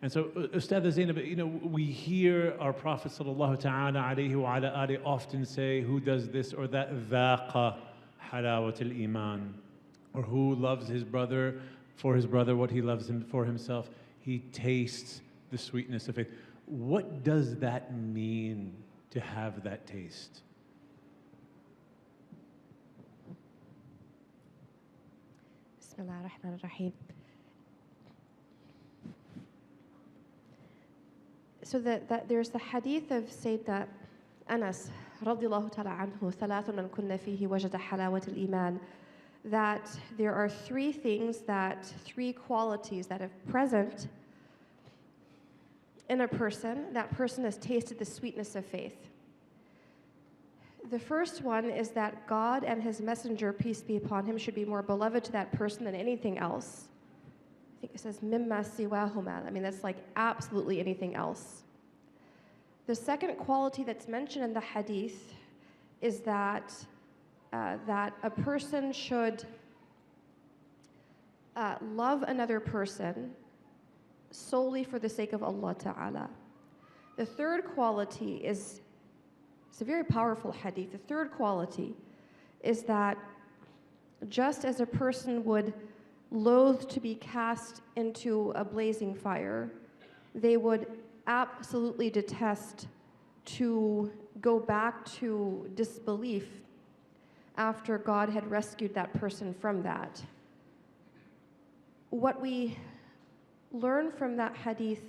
And so, Ustadh Zainab, we hear our Prophet sallallahu ta'ala alayhi wa ala alihi often say, who does this or that, ذَاقَ حَلَاوَةَ الْإِيمَانِ, or who loves his brother for his brother what he loves him for himself, he tastes the sweetness of faith. What does that mean to have that taste? Bismillah ar-Rahman ar-Rahim. So there's the hadith of Sayyidina Anas radiyallahu ta'ala anhu, ثَلَاثٌ مَنْ كُنَّ فِيهِ وَجَدَ حَلَاوَةَ الْإِيمَانِ, that there are three qualities that are present in a person, that person has tasted the sweetness of faith. The first one is that God and his messenger, peace be upon him, should be more beloved to that person than anything else. I think it says, mimma siwahuma. I mean, that's like absolutely anything else. The second quality that's mentioned in the hadith is that a person should love another person solely for the sake of Allah Ta'ala. The third quality is, it's a very powerful hadith. The third quality is that just as a person would loathe to be cast into a blazing fire, they would absolutely detest to go back to disbelief after God had rescued that person from that. What we learn from that hadith,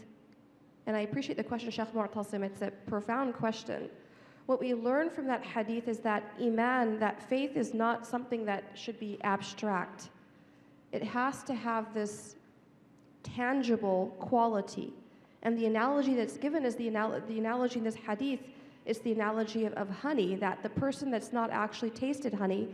and I appreciate the question, Sheikh Mu'tasim, it's a profound question. What we learn from that hadith is that iman, that faith, is not something that should be abstract. It has to have this tangible quality. And the analogy that's given is the analogy in this hadith is the analogy of honey, that the person that's not actually tasted honey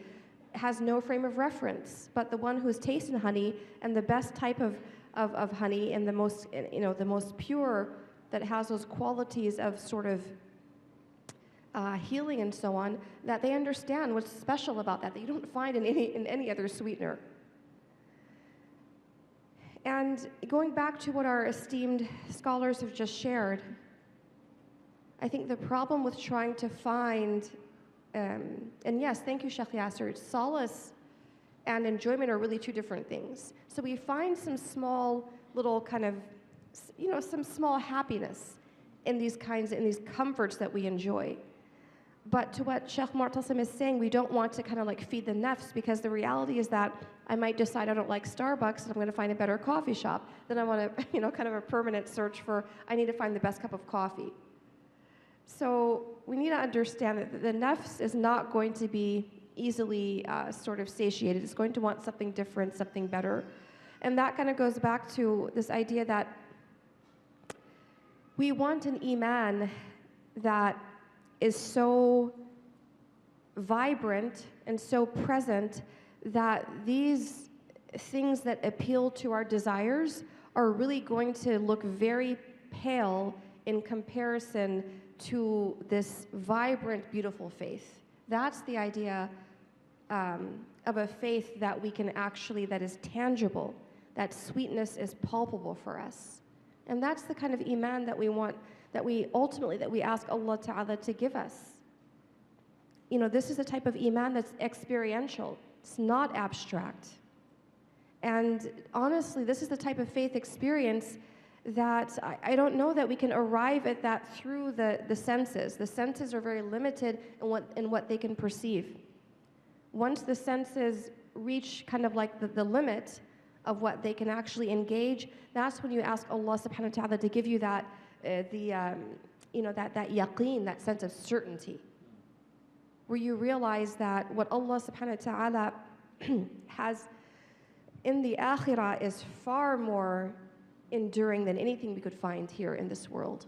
has no frame of reference, but the one who's tasted honey, and the best type of honey, and the most pure, that has those qualities of sort of healing and so on, that they understand what's special about that you don't find in any other sweetener. And going back to what our esteemed scholars have just shared, I think the problem with trying to find, and yes, thank you, Sheikh Yasser, solace and enjoyment are really two different things. So we find some small little kind of, some small happiness in these comforts that we enjoy. But to what Sheikh Mu'tasim is saying, we don't want to kind of like feed the nafs, because the reality is that I might decide I don't like Starbucks and I'm going to find a better coffee shop. Then I want to, kind of a permanent search for, I need to find the best cup of coffee. So we need to understand that the nafs is not going to be easily sort of satiated. It's going to want something different, something better. And that kind of goes back to this idea that we want an iman that is so vibrant and so present that these things that appeal to our desires are really going to look very pale in comparison to this vibrant, beautiful faith. That's the idea of a faith that we can actually, that is tangible, that sweetness is palpable for us. And that's the kind of iman that we want, that we ask Allah Ta'ala to give us. This is a type of iman that's experiential. It's not abstract. And honestly, this is the type of faith experience that I don't know that we can arrive at that through the senses. The senses are very limited in what they can perceive. Once the senses reach kind of like the limit of what they can actually engage, that's when you ask Allah subhanahu wa ta'ala to give you that that yaqeen, that sense of certainty, where you realize that what Allah subhanahu wa ta'ala has in the akhirah is far more enduring than anything we could find here in this world.